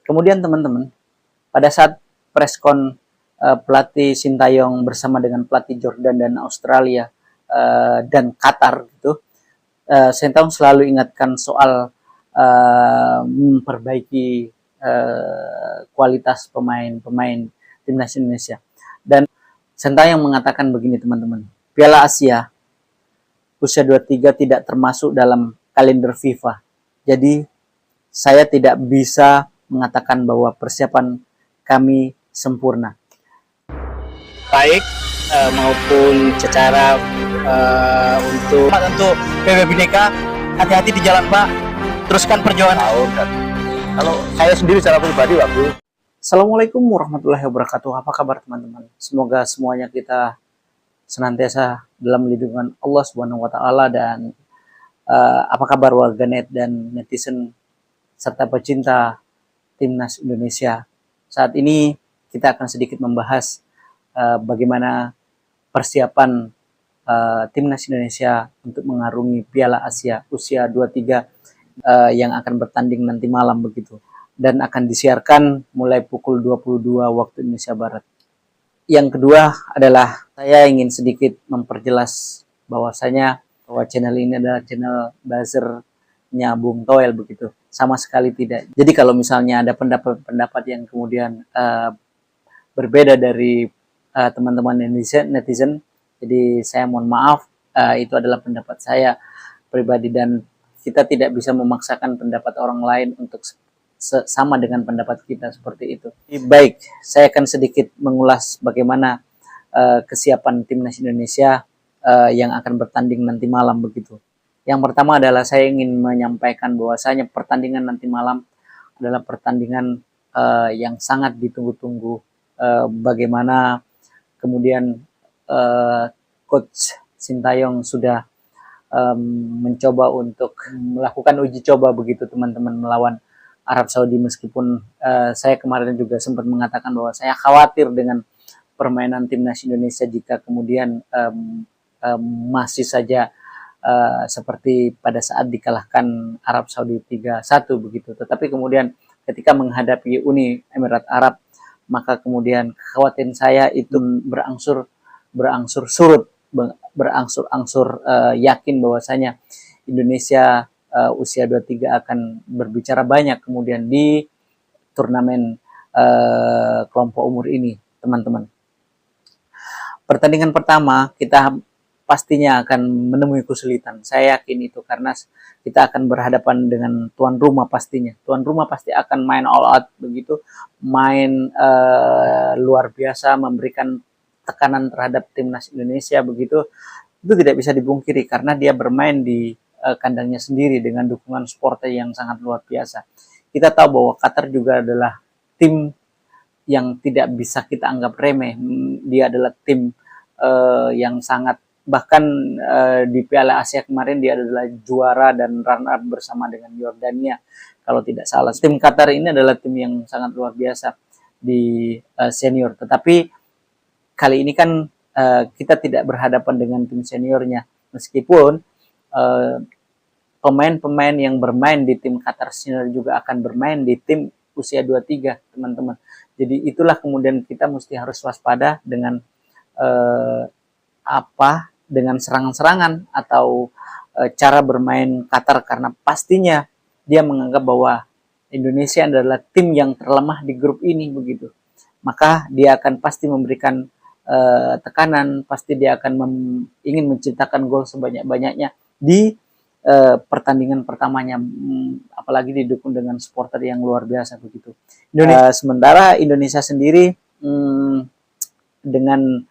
Kemudian teman-teman, pada saat preskon pelatih Sintayong bersama dengan pelatih Jordan dan Australia dan Qatar gitu, Sintayong selalu ingatkan soal memperbaiki kualitas pemain-pemain timnas Indonesia. Dan Sintayong mengatakan begini teman-teman, Piala Asia usia 23 tidak termasuk dalam kalender FIFA. Jadi saya tidak bisa mengatakan bahwa persiapan kami sempurna. Baik maupun secara untuk PB Bhinneka, hati-hati di jalan Pak, teruskan perjuangan. Kalau saya sendiri secara pribadi waktu. Assalamualaikum warahmatullahi wabarakatuh. Apa kabar teman-teman? Semoga semuanya kita senantiasa dalam lindungan Allah Subhanahu wa taala. Dan apa kabar warganet dan netizen serta pecinta timnas Indonesia? Saat ini kita akan sedikit membahas bagaimana persiapan timnas Indonesia untuk mengarungi Piala Asia usia 23 yang akan bertanding nanti malam begitu, dan akan disiarkan mulai pukul 22 waktu Indonesia Barat. Yang kedua adalah saya ingin sedikit memperjelas bahwasanya bahwa channel ini adalah channel buzzernya Bung Toel begitu, sama sekali tidak. Jadi kalau misalnya ada pendapat-pendapat yang kemudian berbeda dari teman-teman netizen, jadi saya mohon maaf, itu adalah pendapat saya pribadi dan kita tidak bisa memaksakan pendapat orang lain untuk sama dengan pendapat kita seperti itu. Baik, saya akan sedikit mengulas bagaimana kesiapan timnas Indonesia yang akan bertanding nanti malam begitu. Yang pertama adalah saya ingin menyampaikan bahwasanya pertandingan nanti malam adalah pertandingan yang sangat ditunggu-tunggu. Bagaimana kemudian Coach Sintayong sudah mencoba untuk melakukan uji coba begitu teman-teman melawan Arab Saudi, meskipun saya kemarin juga sempat mengatakan bahwa saya khawatir dengan permainan timnas Indonesia jika kemudian masih saja seperti pada saat dikalahkan Arab Saudi 3-1 begitu. Tetapi kemudian ketika menghadapi Uni Emirat Arab, maka kemudian kekhawatiran saya itu berangsur-angsur yakin bahwasanya Indonesia usia 23 akan berbicara banyak kemudian di turnamen kelompok umur ini, teman-teman. Pertandingan pertama kita pastinya akan menemui kesulitan. Saya yakin itu karena kita akan berhadapan dengan tuan rumah pastinya. Tuan rumah pasti akan main all out begitu, main luar biasa, memberikan tekanan terhadap timnas Indonesia begitu. Itu tidak bisa dibungkiri karena dia bermain di kandangnya sendiri dengan dukungan supporter yang sangat luar biasa. Kita tahu bahwa Qatar juga adalah tim yang tidak bisa kita anggap remeh. Dia adalah tim yang sangat, bahkan di Piala Asia kemarin dia adalah juara dan runner up bersama dengan Yordania kalau tidak salah. Tim Qatar ini adalah tim yang sangat luar biasa di senior. Tetapi kali ini kan kita tidak berhadapan dengan tim seniornya, meskipun pemain-pemain yang bermain di tim Qatar senior juga akan bermain di tim usia 23, teman-teman. Jadi itulah kemudian kita mesti harus waspada dengan dengan serangan-serangan atau cara bermain Qatar, karena pastinya dia menganggap bahwa Indonesia adalah tim yang terlemah di grup ini begitu. Maka dia akan pasti memberikan tekanan, pasti dia akan ingin menciptakan gol sebanyak-banyaknya di pertandingan pertamanya, apalagi didukung dengan supporter yang luar biasa begitu. Sementara Indonesia sendiri dengan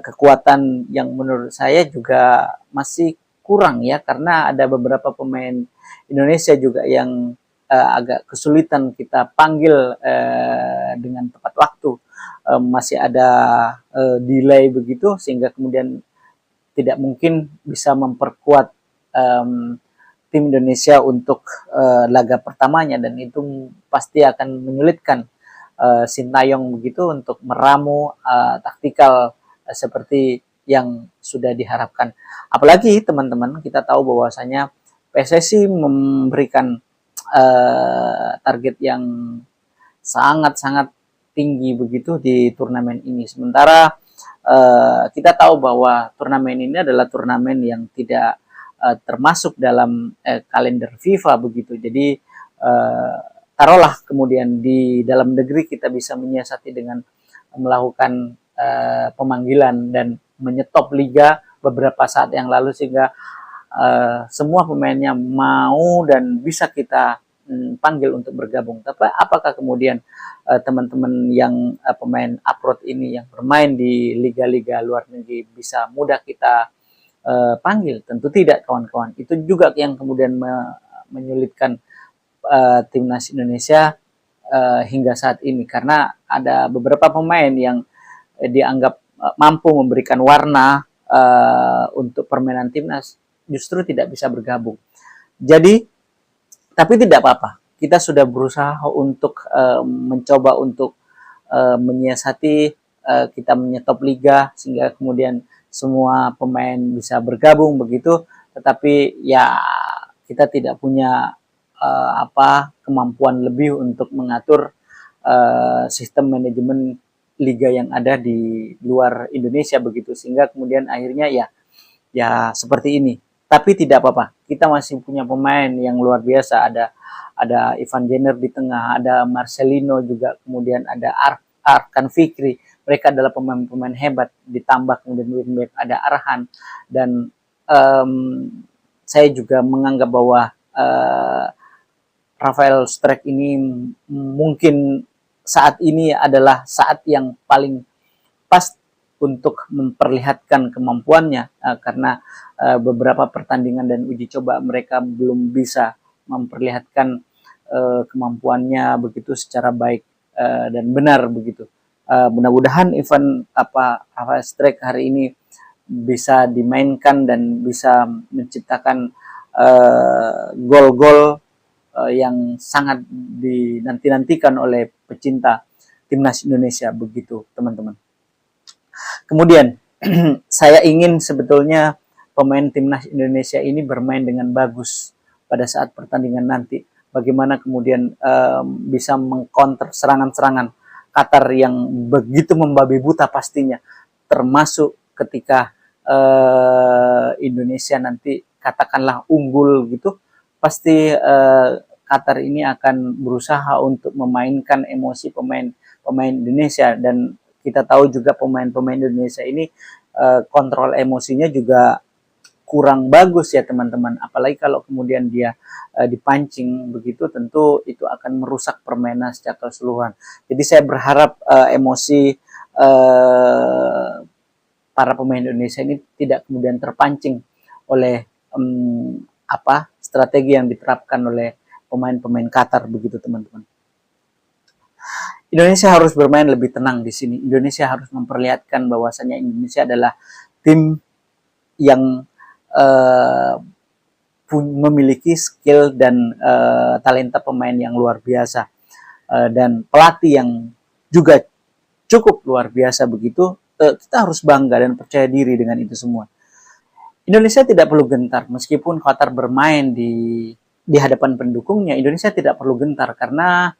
kekuatan yang menurut saya juga masih kurang ya, karena ada beberapa pemain Indonesia juga yang agak kesulitan kita panggil dengan tepat waktu. Masih ada delay begitu, sehingga kemudian tidak mungkin bisa memperkuat tim Indonesia untuk laga pertamanya, dan itu pasti akan menyulitkan Sintayong begitu untuk meramu taktikal seperti yang sudah diharapkan. Apalagi teman-teman, kita tahu bahwasanya PSSI memberikan target yang sangat-sangat tinggi begitu di turnamen ini. Sementara kita tahu bahwa turnamen ini adalah turnamen yang tidak termasuk dalam kalender FIFA begitu. Jadi taruhlah kemudian di dalam negeri kita bisa menyiasati dengan melakukan pemanggilan dan menyetop liga beberapa saat yang lalu sehingga semua pemainnya mau dan bisa kita panggil untuk bergabung. Tapi apakah kemudian teman-teman yang pemain abroad ini yang bermain di liga-liga luar negeri bisa mudah kita panggil? Tentu tidak, kawan-kawan. Itu juga yang kemudian menyulitkan timnas Indonesia hingga saat ini, karena ada beberapa pemain yang dianggap mampu memberikan warna untuk permainan timnas justru tidak bisa bergabung. Jadi tapi tidak apa-apa, kita sudah berusaha untuk mencoba untuk menyiasati, kita menyetop liga sehingga kemudian semua pemain bisa bergabung begitu. Tetapi ya kita tidak punya kemampuan lebih untuk mengatur sistem manajemen liga yang ada di luar Indonesia begitu, sehingga kemudian akhirnya ya seperti ini. Tapi tidak apa-apa, kita masih punya pemain yang luar biasa. Ada Ivan Jenner di tengah, ada Marcelino juga, kemudian ada Arkan Fikri. Mereka adalah pemain-pemain hebat. Ditambah kemudian wingback ada Arhan, dan saya juga menganggap bahwa Rafael Strijk ini mungkin saat ini adalah saat yang paling pas untuk memperlihatkan kemampuannya, karena beberapa pertandingan dan uji coba mereka belum bisa memperlihatkan kemampuannya begitu secara baik dan benar begitu. Mudah-mudahan Rafael Strijk hari ini bisa dimainkan dan bisa menciptakan gol-gol yang sangat dinanti-nantikan oleh pecinta timnas Indonesia begitu, teman-teman. Kemudian saya ingin sebetulnya pemain timnas Indonesia ini bermain dengan bagus pada saat pertandingan nanti. Bagaimana kemudian bisa mengcounter serangan-serangan Qatar yang begitu membabi buta pastinya, termasuk ketika Indonesia nanti katakanlah unggul gitu, pasti Qatar ini akan berusaha untuk memainkan emosi pemain Indonesia. Dan kita tahu juga pemain-pemain Indonesia ini kontrol emosinya juga kurang bagus ya teman-teman. Apalagi kalau kemudian dia dipancing begitu, tentu itu akan merusak permainan secara keseluruhan. Jadi saya berharap emosi para pemain Indonesia ini tidak kemudian terpancing oleh strategi yang diterapkan oleh pemain-pemain Qatar begitu, teman-teman. Indonesia harus bermain lebih tenang di sini. Indonesia harus memperlihatkan bahwasannya Indonesia adalah tim yang memiliki skill dan talenta pemain yang luar biasa, dan pelatih yang juga cukup luar biasa begitu. Kita harus bangga dan percaya diri dengan itu semua. Indonesia tidak perlu gentar meskipun Qatar bermain di hadapan pendukungnya. Indonesia tidak perlu gentar karena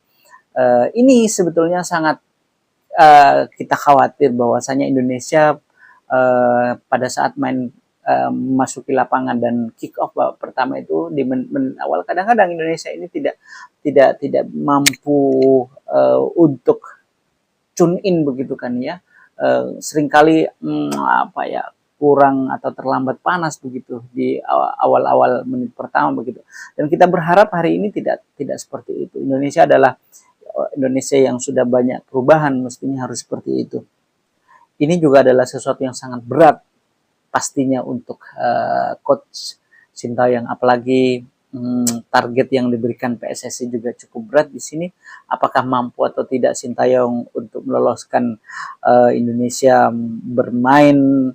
ini sebetulnya sangat kita khawatir bahwasanya Indonesia pada saat memasuki lapangan dan kick off pertama itu di menit awal, kadang-kadang Indonesia ini tidak mampu untuk tune in begitu kan ya. Seringkali kurang atau terlambat panas begitu di awal-awal menit pertama begitu. Dan kita berharap hari ini tidak seperti itu. Indonesia adalah Indonesia yang sudah banyak perubahan, mestinya harus seperti itu. Ini juga adalah sesuatu yang sangat berat pastinya untuk coach Sintayong, apalagi target yang diberikan PSSI juga cukup berat di sini. Apakah mampu atau tidak Sintayong untuk meloloskan Indonesia bermain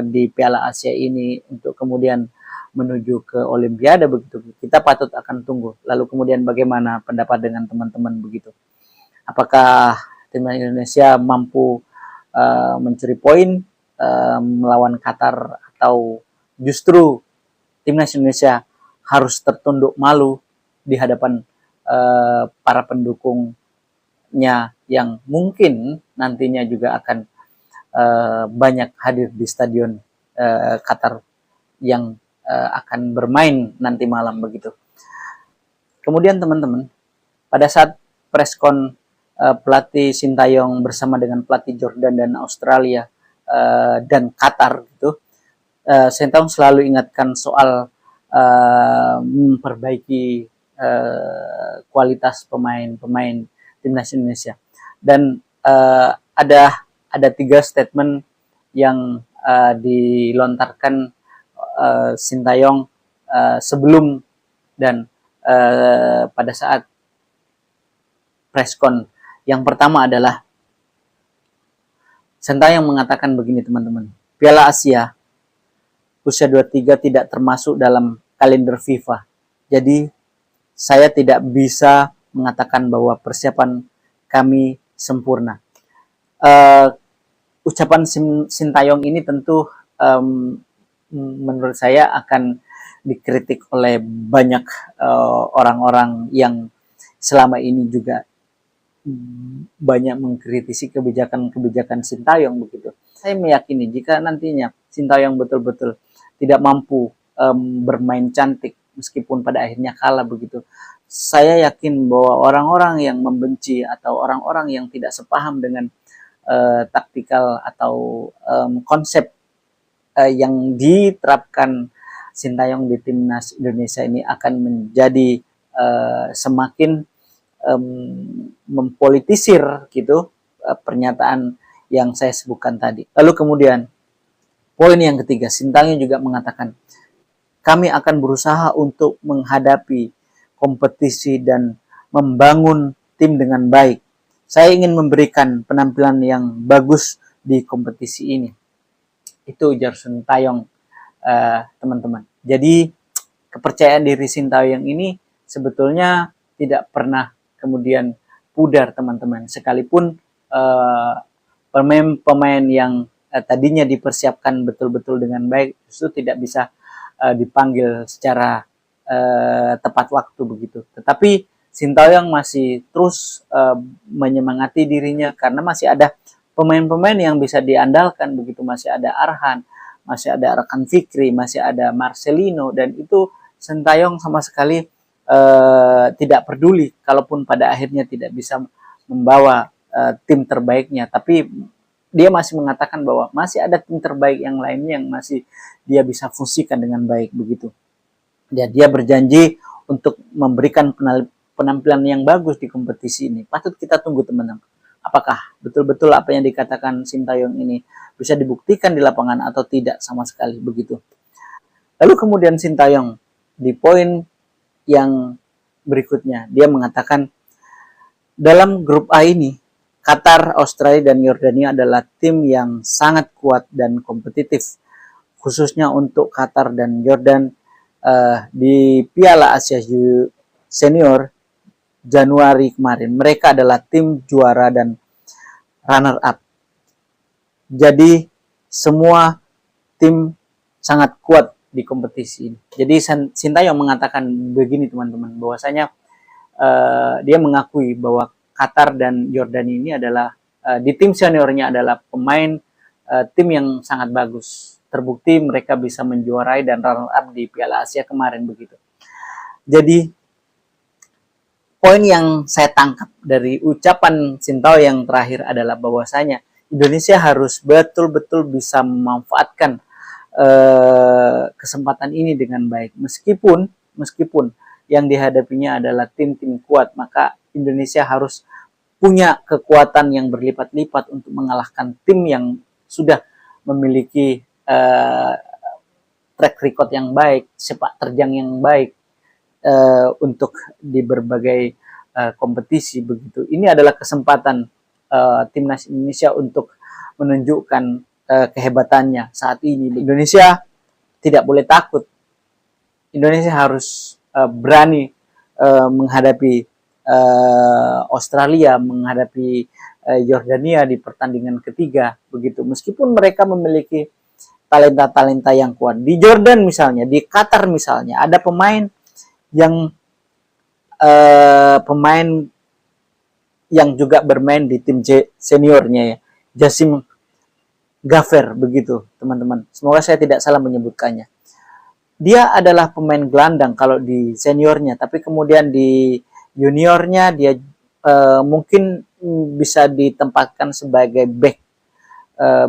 di Piala Asia ini untuk kemudian menuju ke Olimpiade begitu? Kita patut akan tunggu. Lalu kemudian bagaimana pendapat dengan teman-teman begitu? Apakah timnas Indonesia mampu mencuri poin melawan Qatar, atau justru timnas Indonesia harus tertunduk malu di hadapan para pendukungnya yang mungkin nantinya juga akan banyak hadir di stadion Qatar yang akan bermain nanti malam begitu. Kemudian teman-teman, pada saat preskon pelatih Sintayong bersama dengan pelatih Jordan dan Australia dan Qatar gitu, Sintayong selalu ingatkan soal memperbaiki kualitas pemain-pemain timnas Indonesia. Dan ada 3 statement yang dilontarkan Sintayong sebelum dan pada saat preskon. Yang pertama adalah Sintayong mengatakan begini teman-teman, Piala Asia usia 23 tidak termasuk dalam kalender FIFA. Jadi saya tidak bisa mengatakan bahwa persiapan kami sempurna. Ucapan Sintayong ini tentu menurut saya akan dikritik oleh banyak orang-orang yang selama ini juga banyak mengkritisi kebijakan Sintayong begitu. Saya meyakini jika nantinya Sintayong betul-betul tidak mampu bermain cantik meskipun pada akhirnya kalah begitu, saya yakin bahwa orang-orang yang membenci atau orang-orang yang tidak sepaham dengan taktikal atau konsep yang diterapkan Sintayong di timnas Indonesia ini akan menjadi semakin mempolitisir gitu pernyataan yang saya sebutkan tadi. Lalu kemudian poin yang ketiga, Sintayong juga mengatakan kami akan berusaha untuk menghadapi kompetisi dan membangun tim dengan baik. Saya ingin memberikan penampilan yang bagus di kompetisi ini. Itu ujar Sintayong, teman-teman. Jadi kepercayaan diri Sintayong ini sebetulnya tidak pernah kemudian pudar, teman-teman. Sekalipun pemain-pemain yang tadinya dipersiapkan betul-betul dengan baik justru tidak bisa dipanggil secara tepat waktu begitu. Tetapi Sintayong masih terus menyemangati dirinya karena masih ada pemain-pemain yang bisa diandalkan begitu. Masih ada Arhan, masih ada Rekan Fikri, masih ada Marcelino, dan itu Sintayong sama sekali tidak peduli kalaupun pada akhirnya tidak bisa membawa tim terbaiknya, tapi dia masih mengatakan bahwa masih ada tim terbaik yang lainnya yang masih dia bisa fungsikan dengan baik begitu. Dan dia berjanji untuk memberikan penampilan yang bagus di kompetisi ini. Patut kita tunggu teman-teman. Apakah betul-betul apa yang dikatakan Sintayong ini bisa dibuktikan di lapangan atau tidak sama sekali begitu. Lalu kemudian Sintayong di poin yang berikutnya dia mengatakan dalam grup A ini Qatar, Australia, dan Yordania adalah tim yang sangat kuat dan kompetitif. Khususnya untuk Qatar dan Jordan di Piala Asia Senior Januari kemarin. Mereka adalah tim juara dan runner up. Jadi semua tim sangat kuat di kompetisi ini. Jadi Sintayong mengatakan begini teman-teman, bahwasanya dia mengakui bahwa Qatar dan Jordan ini adalah di tim seniornya adalah pemain tim yang sangat bagus. Terbukti mereka bisa menjuarai dan runner up di Piala Asia kemarin begitu. Jadi poin yang saya tangkap dari ucapan Sintayong yang terakhir adalah bahwasanya Indonesia harus betul-betul bisa memanfaatkan kesempatan ini dengan baik. Meskipun yang dihadapinya adalah tim-tim kuat, maka Indonesia harus punya kekuatan yang berlipat-lipat untuk mengalahkan tim yang sudah memiliki track record yang baik, sepak terjang yang baik untuk di berbagai kompetisi begitu. Ini adalah kesempatan timnas Indonesia untuk menunjukkan kehebatannya saat ini. Indonesia tidak boleh takut. Indonesia harus berani menghadapi Australia, menghadapi Yordania di pertandingan ketiga begitu. Meskipun mereka memiliki talenta-talenta yang kuat. Di Jordan misalnya, di Qatar misalnya, ada pemain yang pemain yang juga bermain di tim seniornya ya, Jassim Gaffer begitu teman-teman. Semoga saya tidak salah menyebutkannya. Dia adalah pemain gelandang kalau di seniornya, tapi kemudian di juniornya dia mungkin bisa ditempatkan sebagai back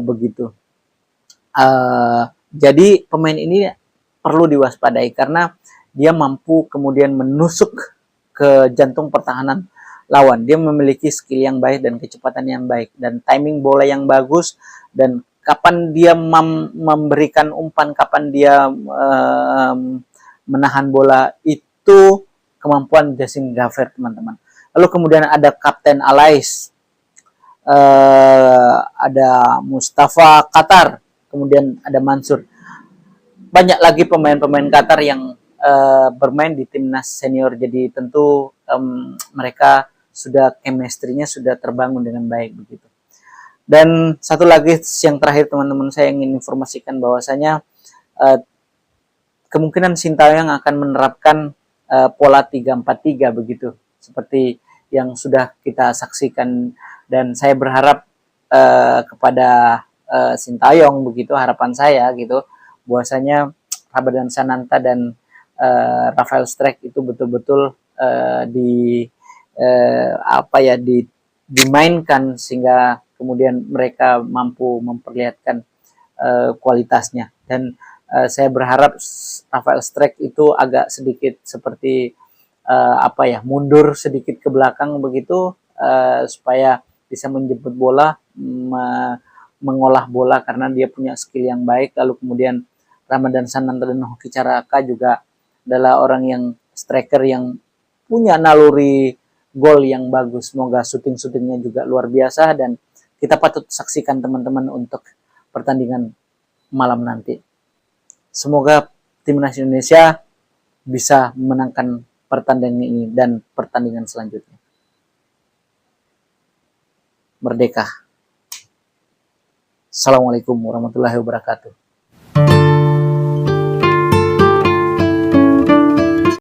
begitu. Jadi pemain ini perlu diwaspadai karena dia mampu kemudian menusuk ke jantung pertahanan lawan. Dia memiliki skill yang baik dan kecepatan yang baik dan timing bola yang bagus, dan kapan dia memberikan umpan, kapan dia menahan bola, itu kemampuan Jassim Gaffer teman-teman. Lalu kemudian ada Kapten Alais, ada Mustafa Qatar, kemudian ada Mansur. Banyak lagi pemain-pemain Qatar yang bermain di timnas senior, jadi tentu mereka sudah chemistry-nya sudah terbangun dengan baik begitu. Dan satu lagi yang terakhir teman-teman, saya ingin informasikan bahwasanya kemungkinan Sintayong akan menerapkan pola 3-4-3 begitu, seperti yang sudah kita saksikan, dan saya berharap kepada Sintayong begitu, harapan saya gitu, bahwasanya Ramadan Sananta dan Rafael Strijk itu betul-betul dimainkan sehingga kemudian mereka mampu memperlihatkan kualitasnya. Dan saya berharap Rafael Strijk itu agak sedikit seperti mundur sedikit ke belakang begitu, supaya bisa menjemput bola, mengolah bola karena dia punya skill yang baik. Lalu kemudian Ramadan Sananta dan Hoki Caraka juga adalah orang yang striker yang punya naluri gol yang bagus. Semoga syuting-syutingnya juga luar biasa dan kita patut saksikan teman-teman untuk pertandingan malam nanti. Semoga timnas Indonesia bisa memenangkan pertandingan ini dan pertandingan selanjutnya. Merdeka. Assalamualaikum warahmatullahi wabarakatuh.